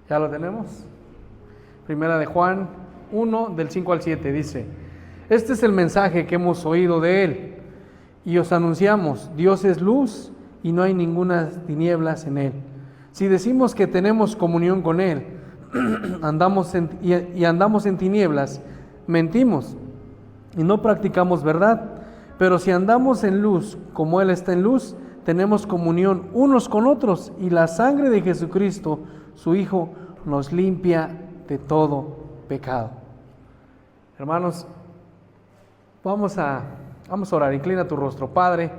¿Ya lo tenemos? Primera de Juan 1, del 5 al 7, dice: Este es el mensaje que hemos oído de Él y os anunciamos: Dios es luz y no hay ninguna tinieblas en Él. Si decimos que tenemos comunión con Él andamos en tinieblas, mentimos y no practicamos verdad. Pero si andamos en luz, como Él está en luz, tenemos comunión unos con otros, y la sangre de Jesucristo, su Hijo, nos limpia de todo pecado. Hermanos, vamos a orar. Inclina tu rostro. Padre,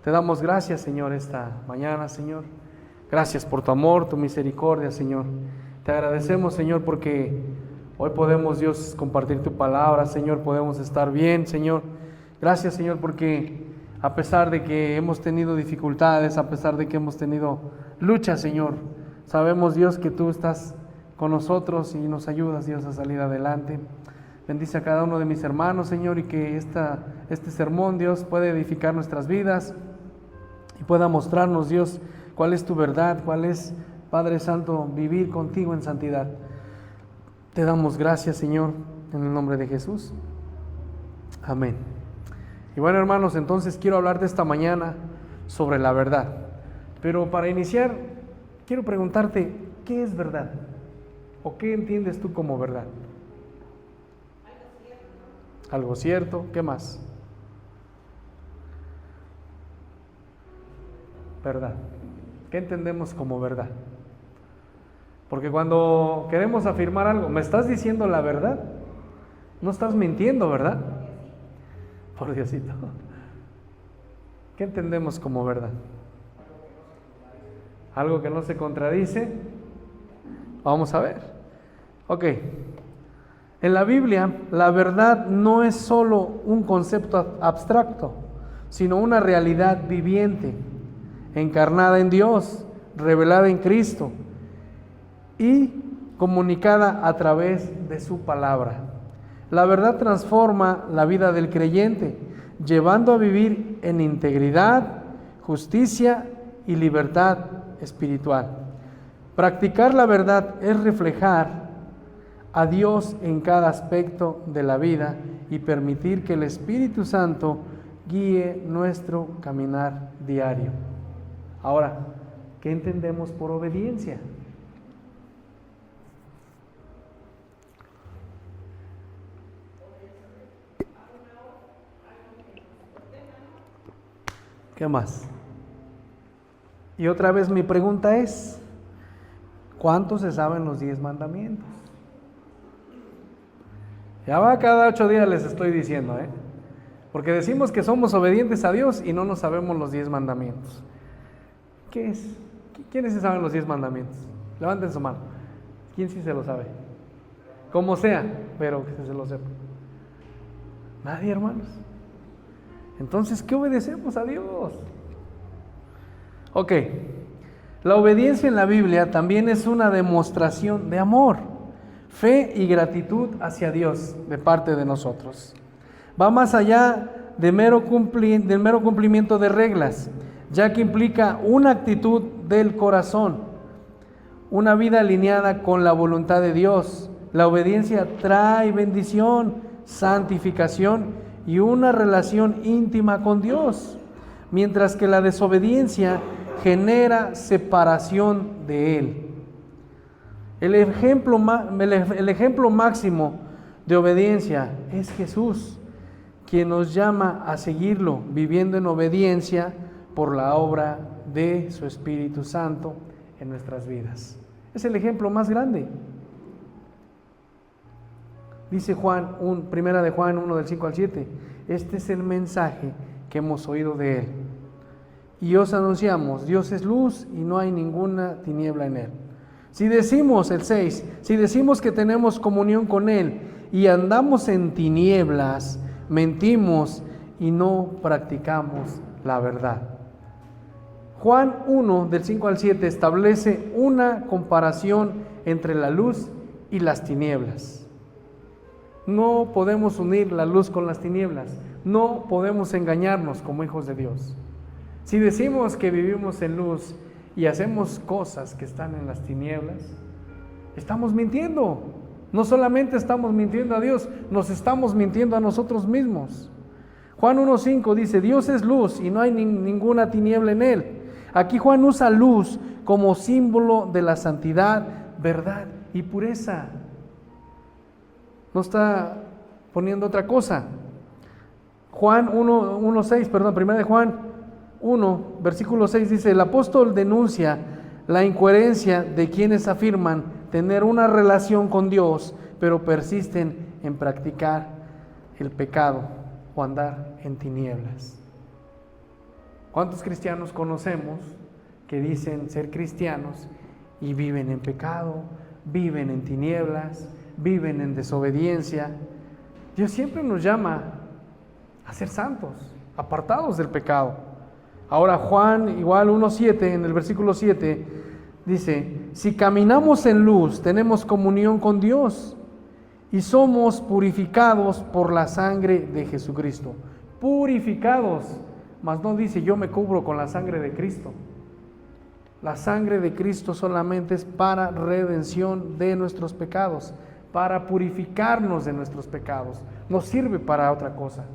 te damos gracias, Señor, esta mañana, Señor. Gracias por tu amor, tu misericordia, Señor. Te agradecemos, Señor, porque hoy podemos, Dios, compartir tu palabra, Señor. Podemos estar bien, Señor. Gracias, Señor, porque a pesar de que hemos tenido dificultades, a pesar de que hemos tenido luchas, Señor, sabemos, Dios, que tú estás con nosotros y nos ayudas, Dios, a salir adelante. Bendice a cada uno de mis hermanos, Señor, y que este sermón, Dios, pueda edificar nuestras vidas y pueda mostrarnos, Dios, cuál es tu verdad, cuál es, Padre Santo, vivir contigo en santidad. Te damos gracias, Señor, en el nombre de Jesús. Amén. Y bueno, hermanos, entonces quiero hablar de esta mañana sobre la verdad. Pero para iniciar, quiero preguntarte, ¿qué es verdad? ¿O qué entiendes tú como verdad? Algo cierto, ¿qué más? Verdad. ¿Qué entendemos como verdad? Porque cuando queremos afirmar algo, ¿me estás diciendo la verdad? No estás mintiendo, ¿verdad? Por Diosito. ¿Qué entendemos como verdad? ¿Algo que no se contradice? Vamos a ver. Ok. En la Biblia, la verdad no es solo un concepto abstracto, sino una realidad viviente, encarnada en Dios, revelada en Cristo y comunicada a través de su palabra. La verdad transforma la vida del creyente, llevando a vivir en integridad, justicia y libertad espiritual. Practicar la verdad es reflejar a Dios en cada aspecto de la vida y permitir que el Espíritu Santo guíe nuestro caminar diario. Ahora, ¿qué entendemos por obediencia? ¿Qué más? Y otra vez mi pregunta es, ¿cuántos se saben los 10 mandamientos? Ya va, cada 8 días les estoy diciendo, porque decimos que somos obedientes a Dios y no nos sabemos los 10 mandamientos. ¿Qué es? ¿Quiénes se saben los 10 mandamientos? Levanten su mano. ¿Quién sí se lo sabe? Como sea, pero que se lo sepa. Nadie, hermanos. Entonces, ¿qué obedecemos a Dios? Ok, la obediencia en la Biblia también es una demostración de amor, fe y gratitud hacia Dios de parte de nosotros. Va más allá del mero cumplimiento de reglas, ya que implica una actitud del corazón, una vida alineada con la voluntad de Dios. La obediencia trae bendición, santificación y una relación íntima con Dios, mientras que la desobediencia genera separación de Él. El ejemplo máximo de obediencia es Jesús, quien nos llama a seguirlo, viviendo en obediencia por la obra de su Espíritu Santo en nuestras vidas. Es el ejemplo más grande. Dice Primera de Juan 1 del 5 al 7, este es el mensaje que hemos oído de Él. Y os anunciamos, Dios es luz y no hay ninguna tiniebla en Él. Si decimos, el 6, si decimos que tenemos comunión con Él y andamos en tinieblas, mentimos y no practicamos la verdad. Juan 1 del 5 al 7 establece una comparación entre la luz y las tinieblas. No podemos unir la luz con las tinieblas. No podemos engañarnos como hijos de Dios. Si decimos que vivimos en luz y hacemos cosas que están en las tinieblas, estamos mintiendo. No solamente estamos mintiendo a Dios, nos estamos mintiendo a nosotros mismos. Juan 1:5 dice, Dios es luz y no hay ninguna tiniebla en Él. Aquí Juan usa luz como símbolo de la santidad, verdad y pureza. No está poniendo otra cosa. Juan 1:6, perdón, 1 de Juan 1, versículo 6 dice, el apóstol denuncia la incoherencia de quienes afirman tener una relación con Dios, pero persisten en practicar el pecado o andar en tinieblas. ¿Cuántos cristianos conocemos que dicen ser cristianos y viven en pecado, viven en tinieblas, viven en desobediencia? Dios siempre nos llama a ser santos, apartados del pecado. Ahora Juan igual 1:7, en el versículo 7, dice, si caminamos en luz, tenemos comunión con Dios y somos purificados por la sangre de Jesucristo. Purificados, mas no dice yo me cubro con la sangre de Cristo. La sangre de Cristo solamente es para redención de nuestros pecados, para purificarnos de nuestros pecados. No sirve para otra cosa.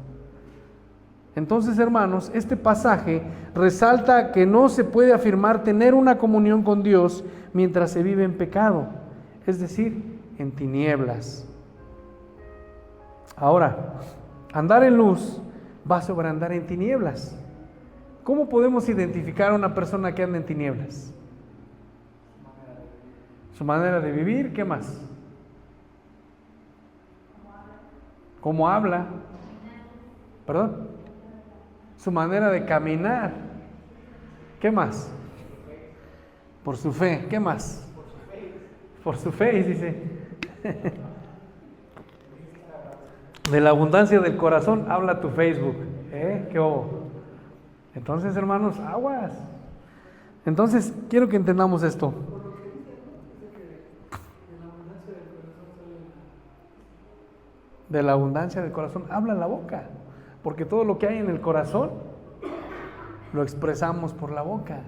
Entonces, hermanos, este pasaje resalta que no se puede afirmar tener una comunión con Dios mientras se vive en pecado, es decir, en tinieblas. Ahora, andar en luz va sobre andar en tinieblas. ¿Cómo podemos identificar a una persona que anda en tinieblas? Su manera de vivir, ¿qué más? ¿Cómo habla? ¿Perdón? Su manera de caminar. ¿Qué más? Por su fe. ¿Qué más? Por su fe, dice. De la abundancia del corazón habla tu Facebook. ¿Qué hubo? Entonces, hermanos, aguas. Entonces, quiero que entendamos esto. De la abundancia del corazón habla la boca, porque todo lo que hay en el corazón lo expresamos por la boca.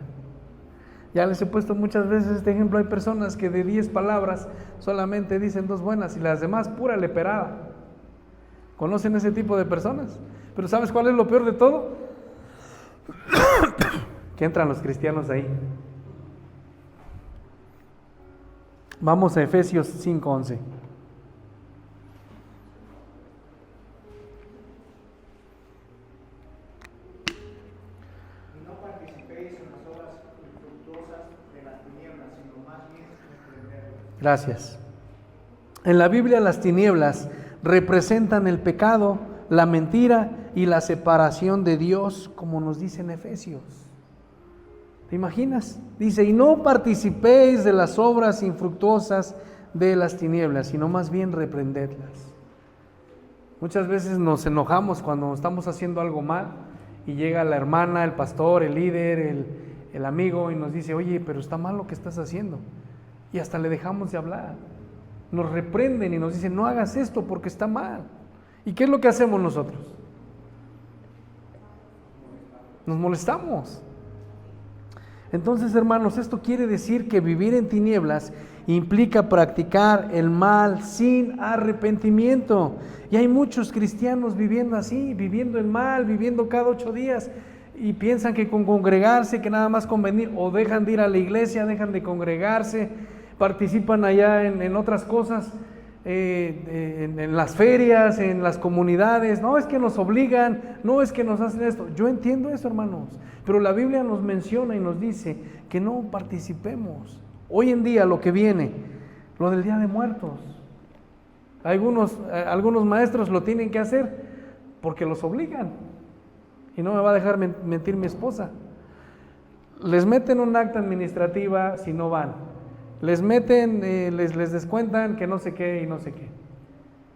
Ya les he puesto muchas veces este ejemplo. Hay personas que de 10 palabras solamente dicen 2 buenas y las demás pura leperada. ¿Conocen ese tipo de personas? Pero ¿sabes cuál es lo peor de todo? Que entran los cristianos ahí. Vamos a Efesios 5:11. Gracias. En la Biblia las tinieblas representan el pecado, la mentira y la separación de Dios, como nos dice en Efesios. ¿Te imaginas? Dice, y no participéis de las obras infructuosas de las tinieblas, sino más bien reprendedlas. Muchas veces nos enojamos cuando estamos haciendo algo mal y llega la hermana, el pastor, el líder, el amigo y nos dice, oye, pero está mal lo que estás haciendo. Y hasta le dejamos de hablar. Nos reprenden y nos dicen, no hagas esto porque está mal. ¿Y qué es lo que hacemos nosotros? Nos molestamos. Entonces, hermanos, esto quiere decir que vivir en tinieblas implica practicar el mal sin arrepentimiento. Y hay muchos cristianos viviendo así, viviendo el mal, viviendo cada 8 días. Y piensan que con congregarse, que nada más con venir, o dejan de ir a la iglesia, dejan de congregarse, participan allá en otras cosas, en las ferias, en las comunidades. No es que nos obligan, no es que nos hacen esto. Yo entiendo eso, hermanos, pero la Biblia nos menciona y nos dice que no participemos. Hoy en día lo que viene, lo del Día de Muertos, algunos maestros lo tienen que hacer porque los obligan. Y no me va a dejar mentir mi esposa. Les meten un acta administrativa si no van. Les meten, les descuentan que no sé qué y no sé qué.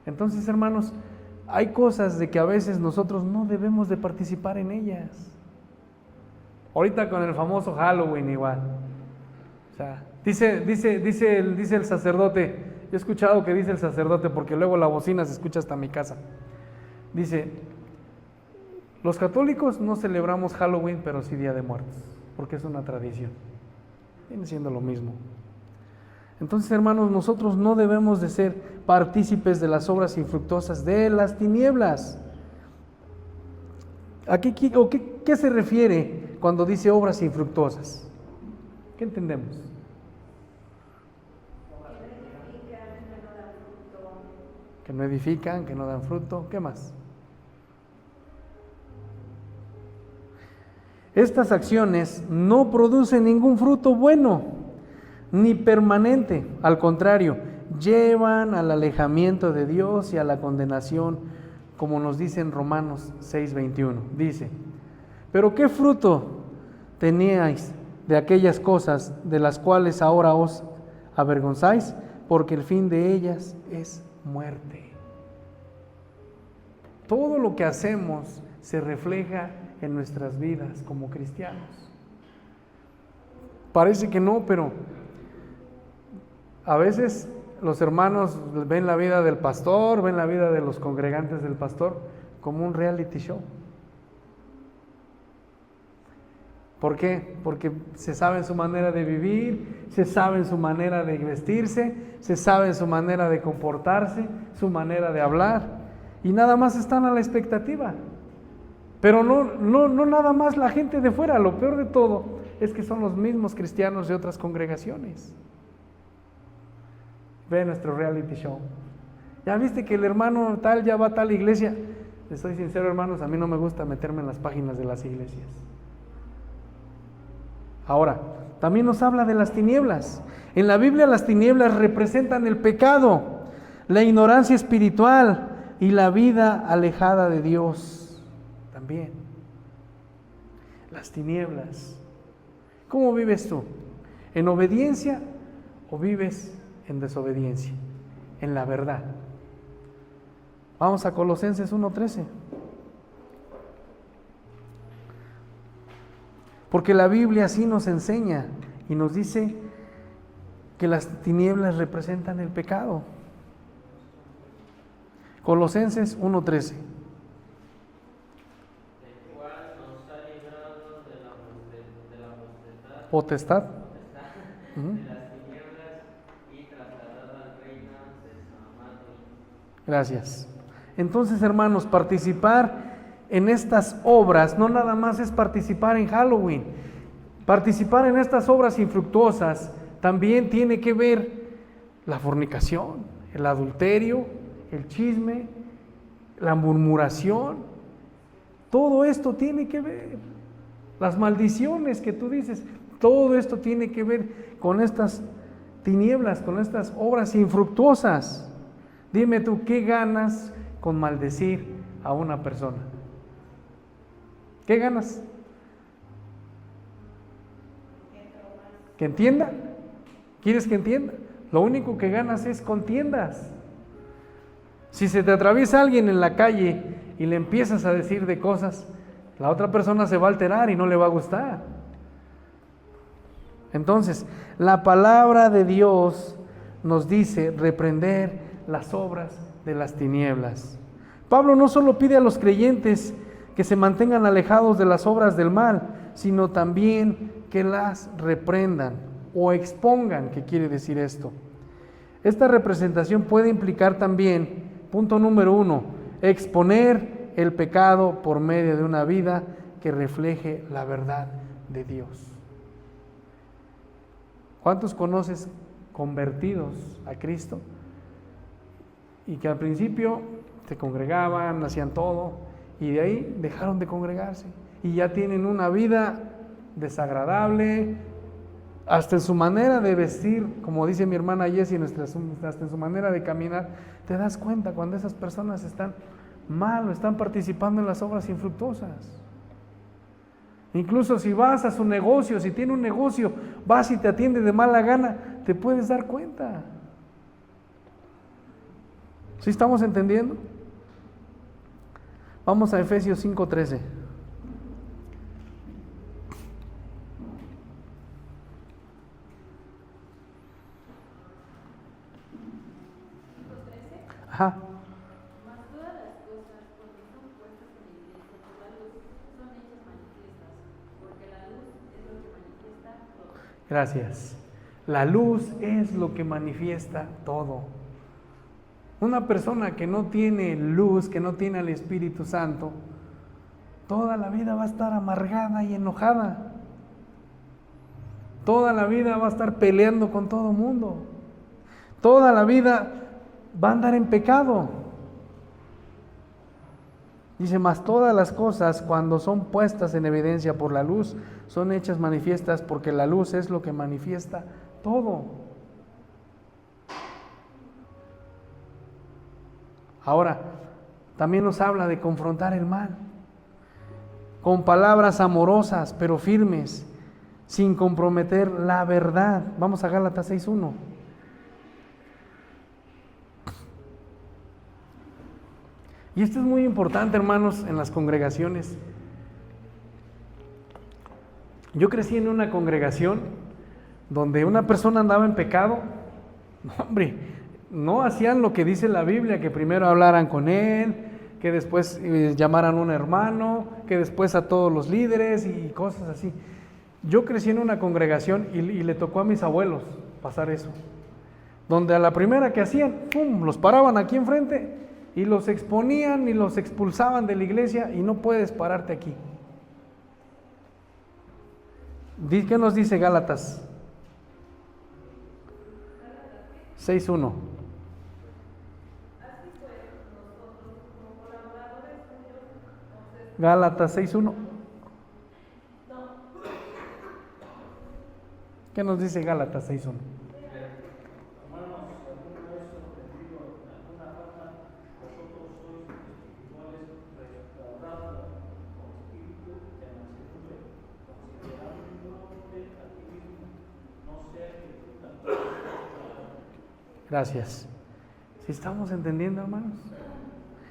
Entonces, hermanos, hay cosas de que a veces nosotros no debemos de participar en ellas. Ahorita con el famoso Halloween igual. O sea, dice el sacerdote, yo he escuchado que dice el sacerdote porque luego la bocina se escucha hasta mi casa. Dice, los católicos no celebramos Halloween, pero sí Día de Muertos, porque es una tradición. Viene siendo lo mismo. Entonces, hermanos, nosotros no debemos de ser partícipes de las obras infructuosas de las tinieblas. ¿A qué se refiere cuando dice obras infructuosas? ¿Qué entendemos? Que no edifican, que no dan fruto. ¿Qué más? Estas acciones no producen ningún fruto bueno, ni permanente. Al contrario, llevan al alejamiento de Dios y a la condenación, como nos dice en Romanos 6:21. Dice, pero ¿qué fruto teníais de aquellas cosas de las cuales ahora os avergonzáis? Porque el fin de ellas es muerte. Todo lo que hacemos se refleja en nuestras vidas como cristianos. Parece que no, pero a veces los hermanos ven la vida del pastor, ven la vida de los congregantes del pastor como un reality show. ¿Por qué? Porque se sabe su manera de vivir, se sabe su manera de vestirse, se sabe su manera de comportarse, su manera de hablar, y nada más están a la expectativa. Pero no nada más la gente de fuera, lo peor de todo es que son los mismos cristianos de otras congregaciones. Ve nuestro reality show. ¿Ya viste que el hermano tal ya va a tal iglesia? Les soy sincero, hermanos, a mí no me gusta meterme en las páginas de las iglesias. Ahora, también nos habla de las tinieblas. En la Biblia las tinieblas representan el pecado, la ignorancia espiritual y la vida alejada de Dios. También. Las tinieblas. ¿Cómo vives tú? ¿En obediencia o vives en desobediencia? En la verdad. Vamos a Colosenses 1:13. Porque la Biblia así nos enseña y nos dice que las tinieblas representan el pecado. Colosenses 1:13. Potestad. Gracias. Entonces, hermanos, participar en estas obras no nada más es participar en Halloween. Participar en estas obras infructuosas también tiene que ver la fornicación, el adulterio, el chisme, la murmuración. Todo esto tiene que ver. Las maldiciones que tú dices, todo esto tiene que ver con estas tinieblas, con estas obras infructuosas. Dime tú, ¿qué ganas con maldecir a una persona? ¿Qué ganas? ¿Que entienda? ¿Quieres que entienda? Lo único que ganas es contiendas. Si se te atraviesa alguien en la calle y le empiezas a decir de cosas, la otra persona se va a alterar y no le va a gustar. Entonces, la palabra de Dios nos dice reprender las obras de las tinieblas. Pablo no solo pide a los creyentes que se mantengan alejados de las obras del mal, sino también que las reprendan o expongan. ¿Qué quiere decir esto? Esta representación puede implicar también, punto número 1, exponer el pecado por medio de una vida que refleje la verdad de Dios. ¿Cuántos conoces convertidos a Cristo y que al principio se congregaban, hacían todo y de ahí dejaron de congregarse y ya tienen una vida desagradable, hasta en su manera de vestir, como dice mi hermana Jessie, hasta en su manera de caminar? Te das cuenta cuando esas personas están mal o están participando en las obras infructuosas. Incluso si vas a su negocio, si tiene un negocio, vas y te atiende de mala gana, te puedes dar cuenta. ¿Sí estamos entendiendo? Vamos a Efesios 5:13. Ajá. Mas todas las cosas, porque son puestas en la iglesia por la luz, son hechas manifiestas, porque la luz es lo que manifiesta todo. Gracias. La luz es lo que manifiesta todo. Una persona que no tiene luz, que no tiene al Espíritu Santo, toda la vida va a estar amargada y enojada. Toda la vida va a estar peleando con todo el mundo. Toda la vida va a andar en pecado. Dice, mas todas las cosas, cuando son puestas en evidencia por la luz, son hechas manifiestas, porque la luz es lo que manifiesta todo. Ahora, también nos habla de confrontar el mal, con palabras amorosas, pero firmes, sin comprometer la verdad. Vamos a Gálatas 6:1. Y esto es muy importante, hermanos, en las congregaciones. Yo crecí en una congregación donde una persona andaba en pecado. Hombre, no hacían lo que dice la Biblia, que primero hablaran con él, que después llamaran a un hermano, que después a todos los líderes y cosas así. Yo crecí en una congregación y le tocó a mis abuelos pasar eso, donde a la primera que hacían, ¡pum!, los paraban aquí enfrente y los exponían y los expulsaban de la iglesia, y no puedes pararte aquí. ¿Qué nos dice Gálatas 6:1? Gálatas 6:1. ¿Qué nos dice Gálatas 6:1? Gracias. ¿Sí estamos entendiendo, hermanos?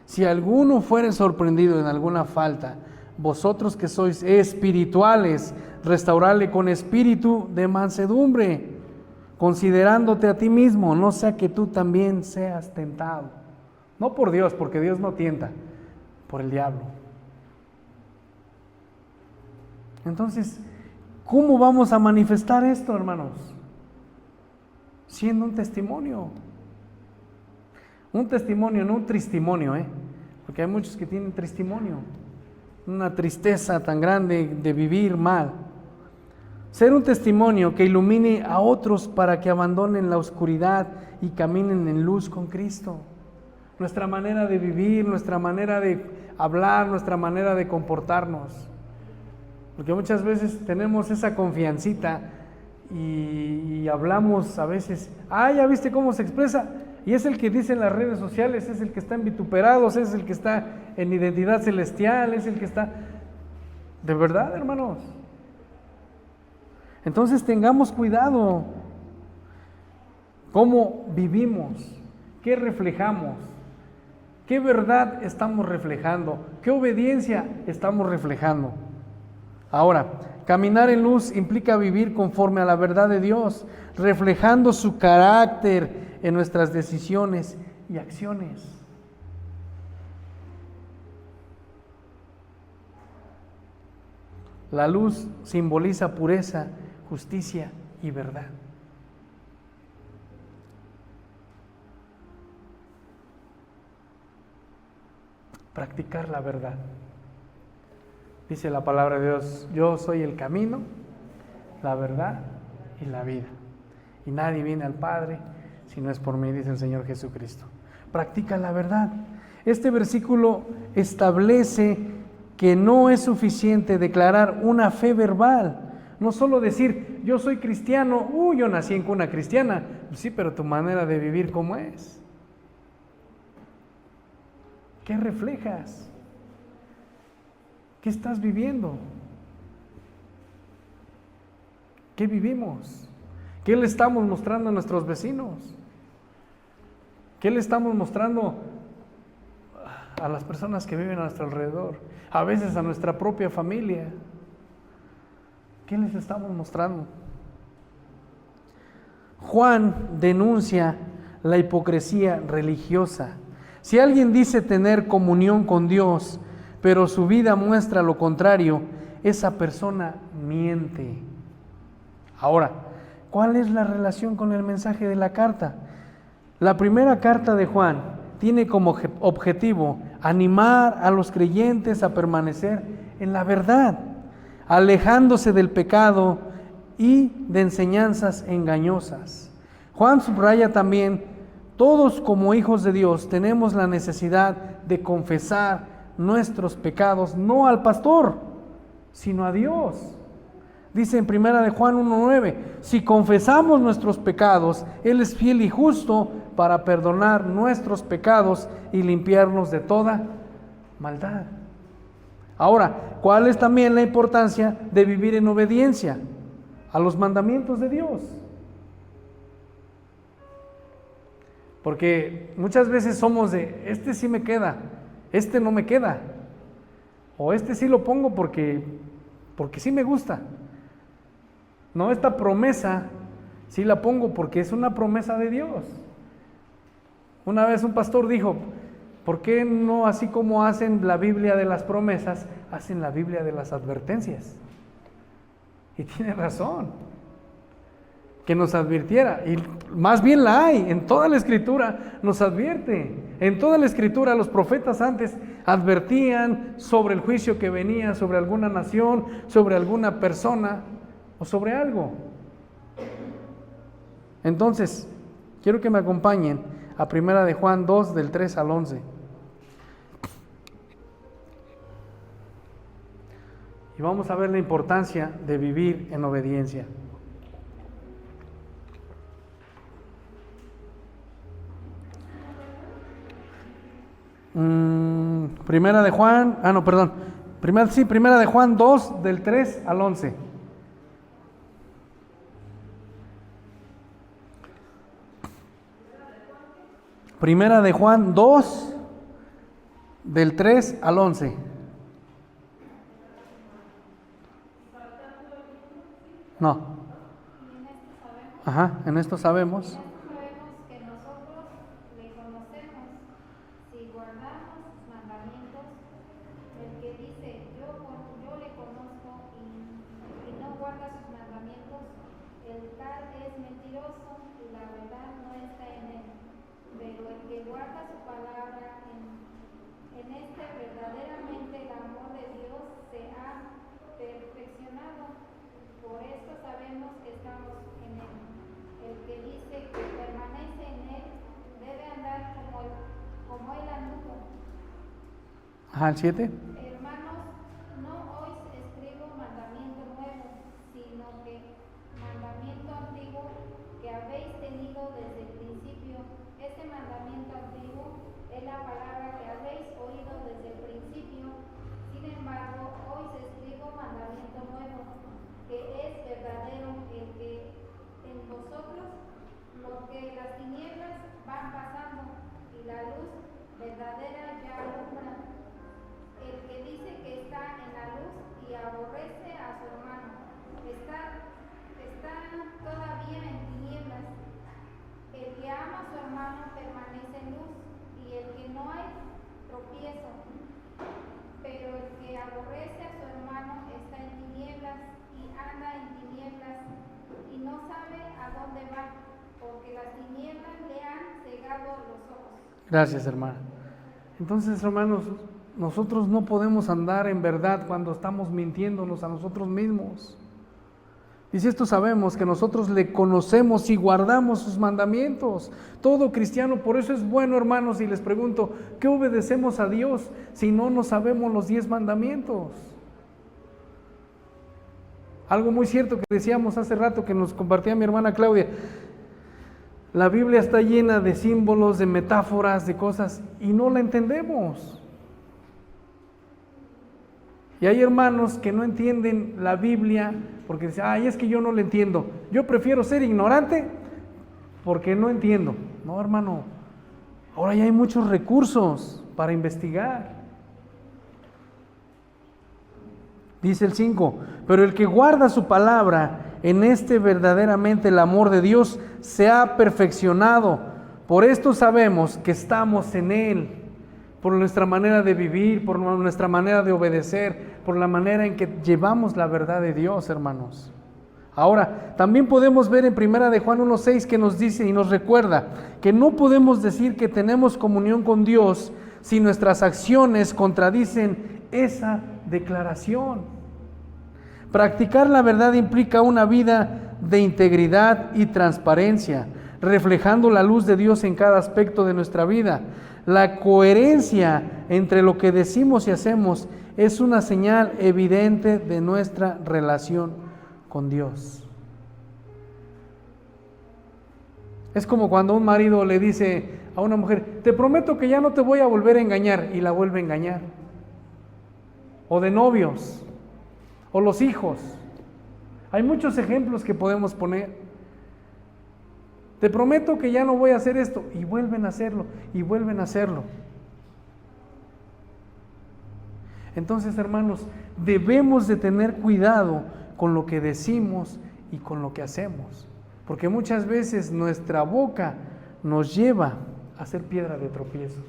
Si alguno fuere sorprendido en alguna falta, vosotros que sois espirituales, restaurarle con espíritu de mansedumbre, considerándote a ti mismo, no sea que tú también seas tentado. No por Dios, porque Dios no tienta, por el diablo. Entonces, ¿cómo vamos a manifestar esto, hermanos? Siendo un testimonio. Un testimonio, no un tristimonio, porque hay muchos que tienen testimonio. Una tristeza tan grande de vivir mal. Ser un testimonio que ilumine a otros para que abandonen la oscuridad y caminen en luz con Cristo. Nuestra manera de vivir, nuestra manera de hablar, nuestra manera de comportarnos. Porque muchas veces tenemos esa confiancita y hablamos a veces, ya viste cómo se expresa, y es el que dice en las redes sociales, es el que está en vituperados, es el que está en identidad celestial, es el que está... ¿De verdad, hermanos? Entonces tengamos cuidado cómo vivimos, qué reflejamos, qué verdad estamos reflejando, qué obediencia estamos reflejando. Ahora, caminar en luz implica vivir conforme a la verdad de Dios, reflejando su carácter en nuestras decisiones y acciones. La luz simboliza pureza, justicia y verdad. Practicar la verdad. Dice la palabra de Dios, yo soy el camino, la verdad y la vida. Y nadie viene al Padre si no es por mí, dice el Señor Jesucristo. Practica la verdad. Este versículo establece que no es suficiente declarar una fe verbal. No solo decir, yo soy cristiano, yo nací en cuna cristiana. Sí, pero tu manera de vivir, ¿cómo es? ¿Qué reflejas? ¿Qué estás viviendo? ¿Qué vivimos? ¿Qué le estamos mostrando a nuestros vecinos? ¿Qué le estamos mostrando a las personas que viven a nuestro alrededor? A veces a nuestra propia familia. ¿Qué les estamos mostrando? Juan denuncia la hipocresía religiosa. Si alguien dice tener comunión con Dios, pero su vida muestra lo contrario, esa persona miente. Ahora, ¿Cuál es la relación con el mensaje de la carta? La primera carta de Juan tiene como objetivo animar a los creyentes a permanecer en la verdad, alejándose del pecado y de enseñanzas engañosas. Juan subraya también: todos como hijos de Dios tenemos la necesidad de confesar nuestros pecados, no al pastor, sino a Dios. Dice en 1 de Juan 1:9, si confesamos nuestros pecados, Él es fiel y justo para perdonar nuestros pecados y limpiarnos de toda maldad. Ahora, ¿cuál es también la importancia de vivir en obediencia a los mandamientos de Dios? Porque muchas veces somos de, este sí me queda, este no me queda, o este sí lo pongo porque sí me gusta. No, esta promesa sí la pongo porque es una promesa de Dios. Una vez un pastor dijo: ¿por qué no, así como hacen la Biblia de las promesas, hacen la Biblia de las advertencias? Y tiene razón, que nos advirtiera, y más bien la hay, en toda la Escritura nos advierte. En toda la Escritura los profetas antes advertían sobre el juicio que venía sobre alguna nación, sobre alguna persona o sobre algo. Entonces, quiero que me acompañen a 1 de Juan 2, del 3 al 11. Y vamos a ver la importancia de vivir en obediencia. Primera de Juan, Primera de Juan 2, del 3 al 11. Primera de Juan 2, del 3 al 11. No. Ajá, en esto sabemos. Sabemos que nosotros le conocemos si guardamos sus mandamientos. El que dice yo le conozco y no guarda sus mandamientos, el tal es mentiroso y la verdad no está en él. Pero el que guarda su palabra, en este verdaderamente el amor de Dios se ha perfeccionado. Por esto sabemos que estamos en él. El que dice que permanece en él debe andar como él anduvo. Ajá, el 7. Hermanos, no os escribo mandamiento nuevo, sino que mandamiento antiguo que habéis tenido desde el principio. Este mandamiento antiguo es la palabra que habéis oído desde el principio. Sin embargo, hoy os escribo mandamiento nuevo, que es verdadero, el que en vosotros, porque las tinieblas van pasando y la luz verdadera ya alumbra. El que dice que está en la luz y aborrece a su hermano, está todavía en tinieblas. El que ama a su hermano permanece en luz, y el que no hay tropiezo. Pero el que aborrece a su hermano está en tinieblas y anda en tinieblas y no sabe a dónde va, porque las tinieblas le han cegado los ojos. Gracias, hermana. Entonces, hermanos, nosotros no podemos andar en verdad cuando estamos mintiéndonos a nosotros mismos. Y si esto sabemos, que nosotros le conocemos y guardamos sus mandamientos. Todo cristiano, por eso es bueno, hermanos, y les pregunto, ¿qué obedecemos a Dios si no sabemos los 10 mandamientos? Algo muy cierto que decíamos hace rato, que nos compartía mi hermana Claudia: la Biblia está llena de símbolos, de metáforas, de cosas, y no la entendemos. Y hay hermanos que no entienden la Biblia porque dicen: ay, es que yo no la entiendo. Yo prefiero ser ignorante porque no entiendo. No, hermano, ahora ya hay muchos recursos para investigar. Dice el 5, pero el que guarda su palabra, en este verdaderamente el amor de Dios se ha perfeccionado. Por esto sabemos que estamos en Él, por nuestra manera de vivir, por nuestra manera de obedecer, por la manera en que llevamos la verdad de Dios, hermanos. Ahora, también podemos ver en Primera de Juan 1:6 que nos dice y nos recuerda que no podemos decir que tenemos comunión con Dios si nuestras acciones contradicen esa declaración. Practicar la verdad implica una vida de integridad y transparencia, reflejando la luz de Dios en cada aspecto de nuestra vida. La coherencia entre lo que decimos y hacemos es una señal evidente de nuestra relación con Dios. Es como cuando un marido le dice a una mujer: te prometo que ya no te voy a volver a engañar, y la vuelve a engañar. O de novios, o los hijos. Hay muchos ejemplos que podemos poner. Te prometo que ya no voy a hacer esto, y vuelven a hacerlo, y vuelven a hacerlo. Entonces, hermanos, debemos de tener cuidado con lo que decimos y con lo que hacemos, porque muchas veces nuestra boca nos lleva a ser piedra de tropiezo.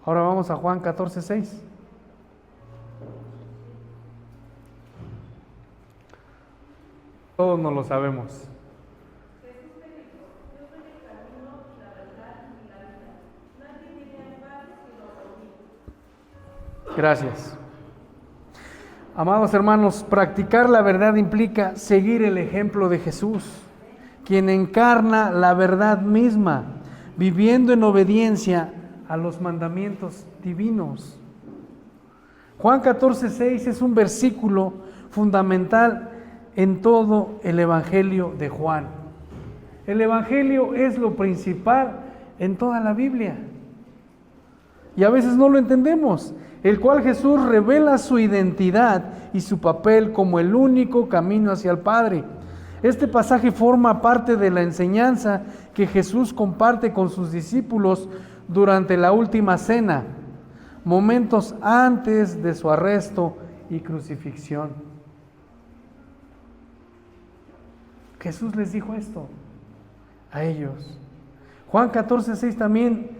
Ahora vamos a Juan 14:6. Todos nos lo sabemos. Gracias. Amados hermanos, practicar la verdad implica seguir el ejemplo de Jesús, quien encarna la verdad misma, viviendo en obediencia a los mandamientos divinos. Juan 14:6 es un versículo fundamental en todo el Evangelio de Juan. El Evangelio es lo principal en toda la Biblia. Y a veces no lo entendemos, el cual Jesús revela su identidad y su papel como el único camino hacia el Padre. Este pasaje forma parte de la enseñanza que Jesús comparte con sus discípulos durante la última cena, momentos antes de su arresto y crucifixión. Jesús les dijo esto a ellos. Juan 14:6 también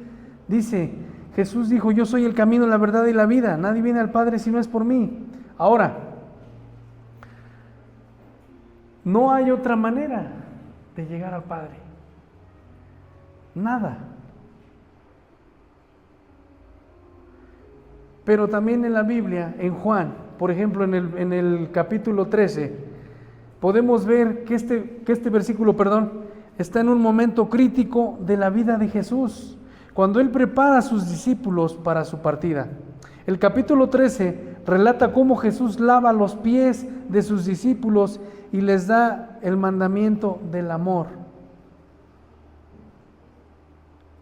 dice: Jesús dijo: yo soy el camino, la verdad y la vida. Nadie viene al Padre si no es por mí. Ahora, no hay otra manera de llegar al Padre. Nada. Pero también en la Biblia, en Juan, por ejemplo, en el capítulo 13, podemos ver que este versículo, está en un momento crítico de la vida de Jesús, cuando Él prepara a sus discípulos para su partida. El capítulo 13 relata cómo Jesús lava los pies de sus discípulos y les da el mandamiento del amor.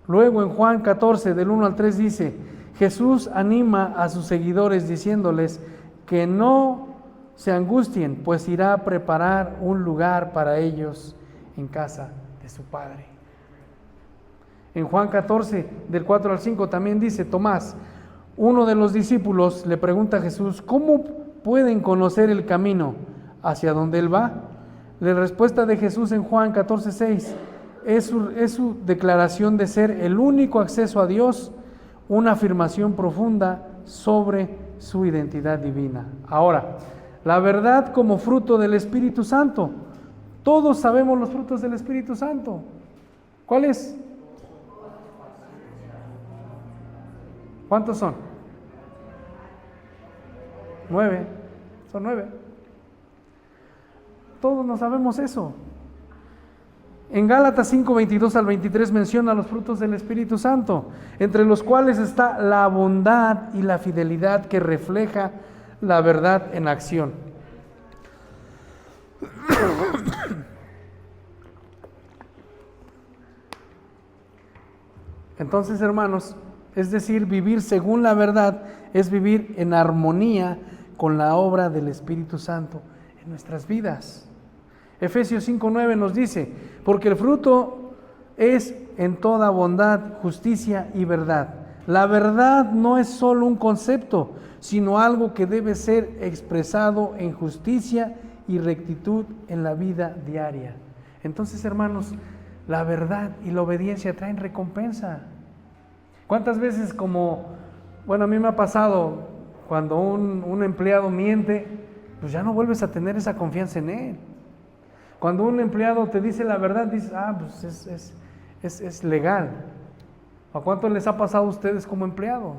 Luego en Juan 14, del 1 al 3 dice: Jesús anima a sus seguidores diciéndoles que no se angustien, pues irá a preparar un lugar para ellos en casa de su Padre. En Juan 14, del 4 al 5 también dice: Tomás, uno de los discípulos, le pregunta a Jesús: ¿cómo pueden conocer el camino hacia donde Él va? La respuesta de Jesús en Juan 14:6 es su declaración de ser el único acceso a Dios, una afirmación profunda sobre su identidad divina. Ahora, la verdad como fruto del Espíritu Santo. Todos sabemos los frutos del Espíritu Santo. ¿Cuáles? ¿Cuántos son? 9. Son 9. Todos no sabemos eso. En Gálatas 5, 22 al 23 menciona los frutos del Espíritu Santo, entre los cuales está la bondad y la fidelidad que refleja la verdad en acción. Entonces, hermanos, es decir, vivir según la verdad es vivir en armonía con la obra del Espíritu Santo en nuestras vidas. Efesios 5:9 nos dice: porque el fruto es en toda bondad, justicia y verdad. La verdad no es solo un concepto, sino algo que debe ser expresado en justicia y rectitud en la vida diaria. Entonces, hermanos, la verdad y la obediencia traen recompensa. ¿Cuántas veces a mí me ha pasado cuando un empleado miente pues ya no vuelves a tener esa confianza en Él. Cuando un empleado te dice la verdad, dices, pues es legal. ¿A cuánto les ha pasado a ustedes como empleados?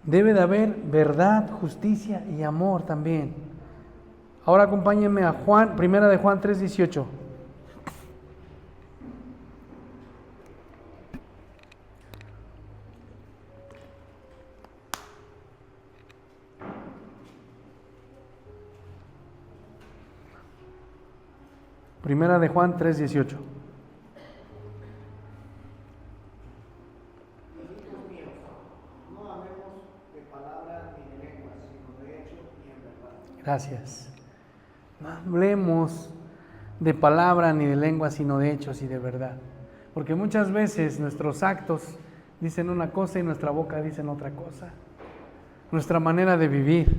Debe de haber verdad, justicia y amor también. Ahora acompáñenme a Juan, primera de Juan 3:18. Primera de Juan 3:18. Hijitos míos, no hablemos de palabra ni de lengua, sino de hecho y en verdad. Gracias. No hablemos de palabra ni de lengua, sino de hechos y de verdad. Porque muchas veces nuestros actos dicen una cosa y nuestra boca dicen otra cosa. Nuestra manera de vivir.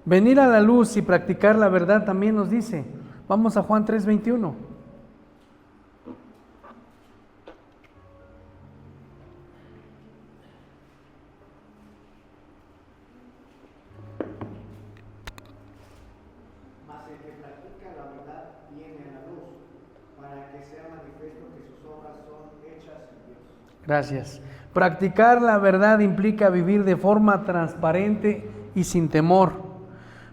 Venir a la luz y practicar la verdad también nos dice. Vamos a Juan 3:21. Mas el que practica la verdad viene a la luz, para que sea manifiesto que sus obras son hechas en Dios. Gracias. Practicar la verdad implica vivir de forma transparente y sin temor.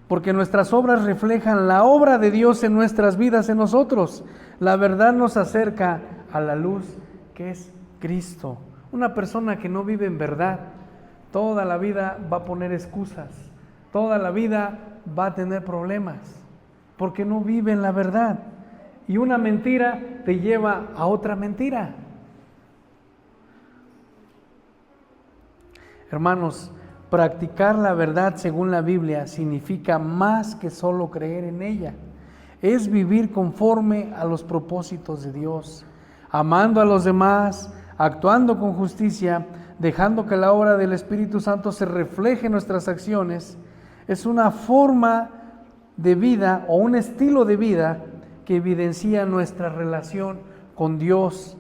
Porque nuestras obras reflejan la obra de Dios en nuestras vidas, en nosotros. La verdad nos acerca a la luz que es Cristo. Una persona que no vive en verdad, toda la vida va a poner excusas, toda la vida va a tener problemas, porque no vive en la verdad. Y una mentira te lleva a otra mentira. Hermanos, practicar la verdad según la Biblia significa más que solo creer en ella. Es vivir conforme a los propósitos de Dios, amando a los demás, actuando con justicia, dejando que la obra del Espíritu Santo se refleje en nuestras acciones. Es una forma de vida o un estilo de vida que evidencia nuestra relación con Dios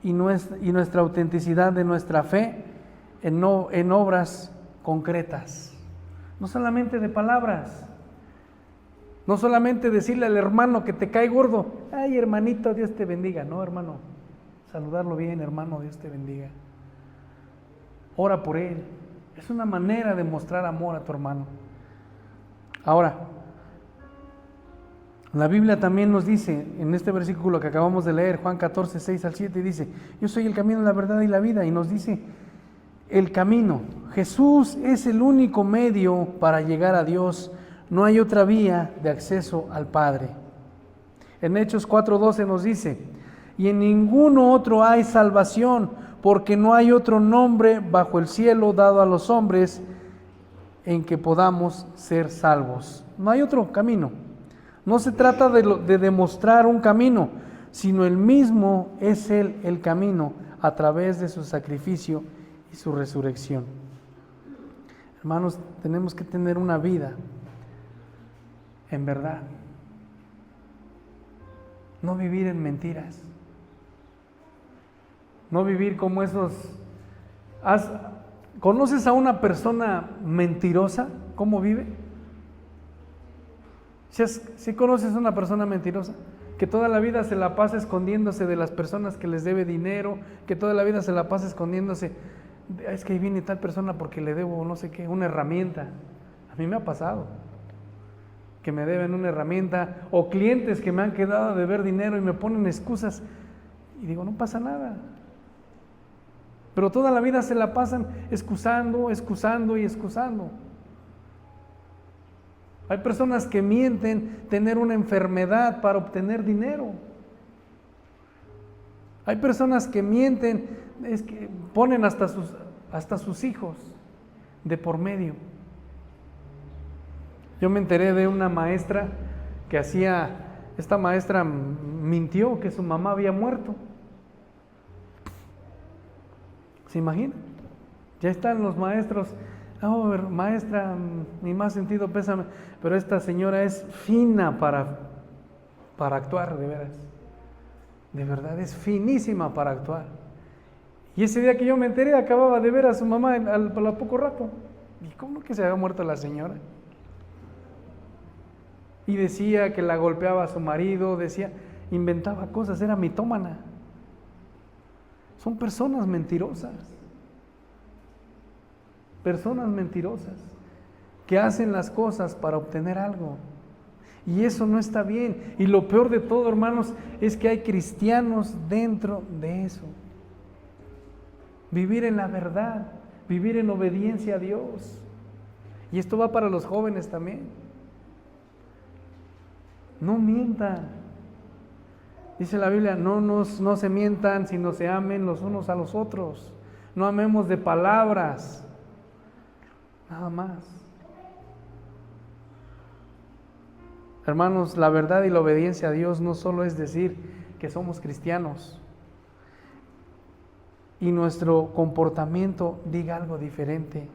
y nuestra autenticidad de nuestra fe en obras concretas, no solamente de palabras, no solamente decirle al hermano que te cae gordo, ay hermanito, Dios te bendiga, no hermano, saludarlo bien, hermano, Dios te bendiga, ora por él, es una manera de mostrar amor a tu hermano. Ahora, la Biblia también nos dice, en este versículo que acabamos de leer, Juan 14, 6-7, dice, yo soy el camino, la verdad y la vida, y nos dice, el camino. Jesús es el único medio para llegar a Dios. No hay otra vía de acceso al Padre. En Hechos 4:12 nos dice, y en ninguno otro hay salvación, porque no hay otro nombre bajo el cielo dado a los hombres en que podamos ser salvos. No hay otro camino. No se trata de demostrar un camino, sino el mismo es Él el camino a través de su sacrificio y su resurrección. Hermanos, tenemos que tener una vida en verdad, no vivir en mentiras, no vivir como esos. ¿Conoces a una persona mentirosa? ¿Cómo vive? ¿Sí conoces a una persona mentirosa? Que toda la vida se la pasa escondiéndose de las personas que les debe dinero, que toda la vida se la pasa escondiéndose. Es que ahí viene tal persona porque le debo no sé qué, una herramienta. A mí me ha pasado que me deben una herramienta, o clientes que me han quedado a deber dinero y me ponen excusas y digo, no pasa nada, pero toda la vida se la pasan excusando y excusando. Hay personas que mienten tener una enfermedad para obtener dinero. Hay personas que mienten, es que ponen hasta sus hijos de por medio. Yo me enteré de una maestra que esta maestra mintió que su mamá había muerto. ¿Se imaginan? Ya están los maestros, maestra, mi más sentido pésame, pero esta señora es fina para actuar, de veras. De verdad, es finísima para actuar. Y ese día que yo me enteré, acababa de ver a su mamá a poco rato. ¿Y cómo que se había muerto la señora? Y decía que la golpeaba a su marido, inventaba cosas, era mitómana. Son personas mentirosas. Personas mentirosas que hacen las cosas para obtener algo. Y eso no está bien. Y lo peor de todo, hermanos, es que hay cristianos dentro de eso. Vivir en la verdad, vivir en obediencia a Dios. Y esto va para los jóvenes también. No mientan. Dice la Biblia, no se mientan, sino se amen los unos a los otros. No amemos de palabras, nada más. Hermanos, la verdad y la obediencia a Dios no solo es decir que somos cristianos y nuestro comportamiento diga algo diferente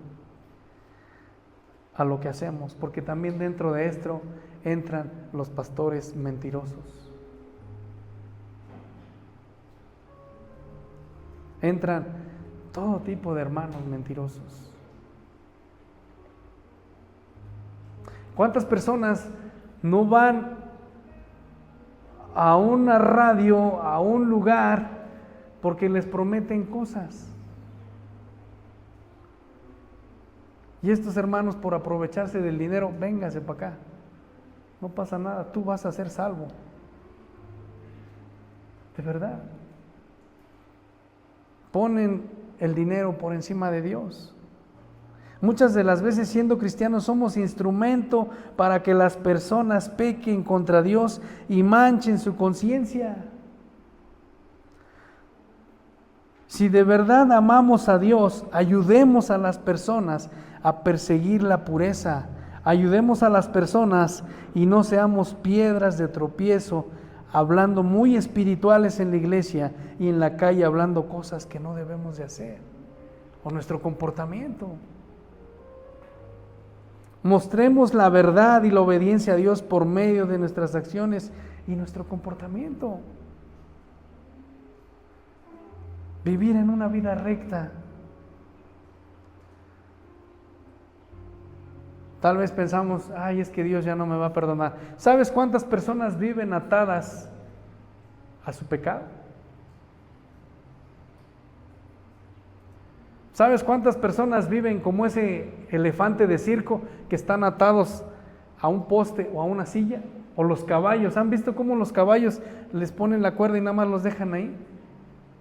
a lo que hacemos, porque también dentro de esto entran los pastores mentirosos. Entran todo tipo de hermanos mentirosos. ¿Cuántas personas no van a una radio, a un lugar, porque les prometen cosas? Y estos hermanos, por aprovecharse del dinero, véngase para acá. No pasa nada, tú vas a ser salvo. De verdad. Ponen el dinero por encima de Dios. Muchas de las veces, siendo cristianos, somos instrumento para que las personas pequen contra Dios y manchen su conciencia. Si de verdad amamos a Dios, ayudemos a las personas a perseguir la pureza. Ayudemos a las personas y no seamos piedras de tropiezo, hablando muy espirituales en la iglesia y en la calle hablando cosas que no debemos de hacer. O nuestro comportamiento. Mostremos la verdad y la obediencia a Dios por medio de nuestras acciones y nuestro comportamiento. Vivir en una vida recta. Tal vez pensamos, ay, es que Dios ya no me va a perdonar. ¿Sabes cuántas personas viven atadas a su pecado? ¿Sabes cuántas personas viven como ese elefante de circo que están atados a un poste o a una silla? O los caballos, ¿han visto cómo los caballos les ponen la cuerda y nada más los dejan ahí?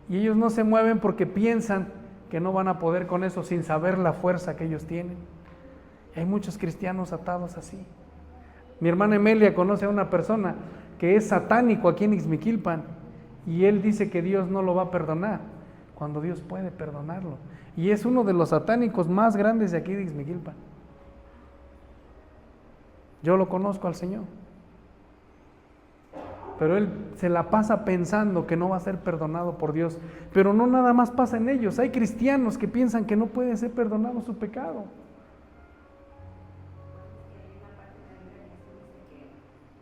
Y ellos no se mueven porque piensan que no van a poder con eso sin saber la fuerza que ellos tienen. Y hay muchos cristianos atados así. Mi hermana Emelia conoce a una persona que es satánico aquí en Ixmiquilpan y él dice que Dios no lo va a perdonar, cuando Dios puede perdonarlo. Y es uno de los satánicos más grandes de aquí de Ixmiquilpan. Yo lo conozco al Señor. Pero él se la pasa pensando que no va a ser perdonado por Dios. Pero no nada más pasa en ellos. Hay cristianos que piensan que no puede ser perdonado su pecado.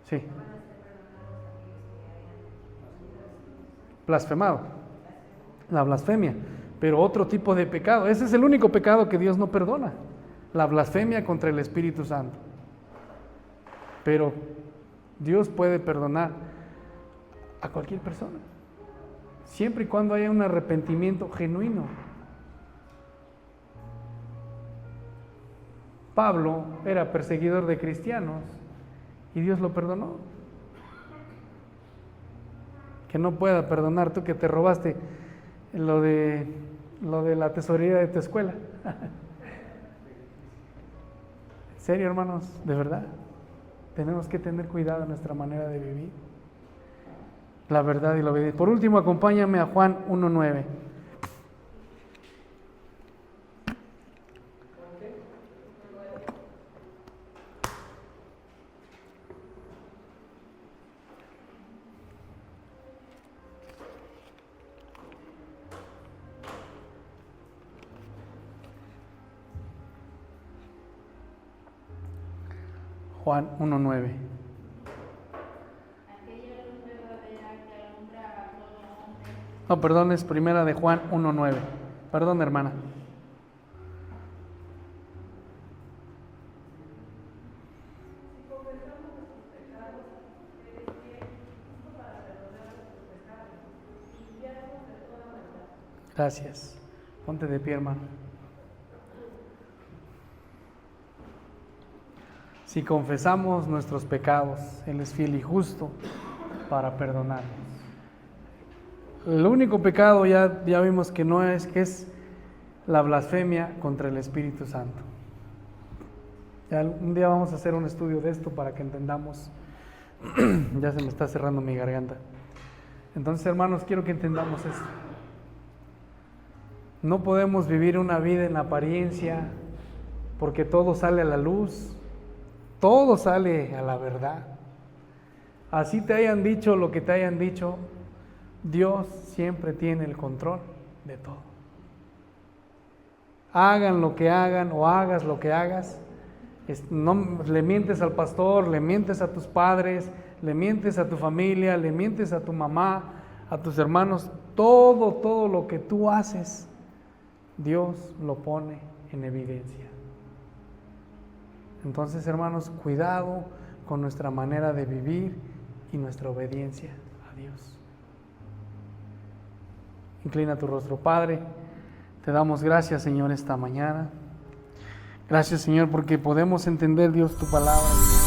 Sí. Blasfemado. La blasfemia. Pero otro tipo de pecado. Ese es el único pecado que Dios no perdona. La blasfemia contra el Espíritu Santo. Pero Dios puede perdonar a cualquier persona, siempre y cuando haya un arrepentimiento genuino. Pablo era perseguidor de cristianos y Dios lo perdonó. Que no pueda perdonar tú que te robaste lo de la tesorería de tu escuela. En serio, hermanos, de verdad, tenemos que tener cuidado en nuestra manera de vivir. La verdad y la obediencia. Por último, acompáñame a Juan 1:9. Juan 1:9. No, perdón, es primera de Juan 1:9. Perdón, hermana. Gracias. Ponte de pie, hermano. Si confesamos nuestros pecados, Él es fiel y justo para perdonarnos. El único pecado ya vimos que no es, que es la blasfemia contra el Espíritu Santo. Ya un día vamos a hacer un estudio de esto para que entendamos. Ya se me está cerrando mi garganta. Entonces, hermanos, quiero que entendamos esto. No podemos vivir una vida en apariencia, porque todo sale a la luz, todo sale a la verdad. Así te hayan dicho lo que te hayan dicho, Dios siempre tiene el control de todo. Hagan lo que hagan o hagas lo que hagas, no le mientes al pastor, le mientes a tus padres, le mientes a tu familia, le mientes a tu mamá, a tus hermanos, todo lo que tú haces, Dios lo pone en evidencia. Entonces, hermanos, cuidado con nuestra manera de vivir y nuestra obediencia a Dios. Inclina tu rostro, Padre. Te damos gracias, Señor, esta mañana. Gracias, Señor, porque podemos entender, Dios, tu palabra.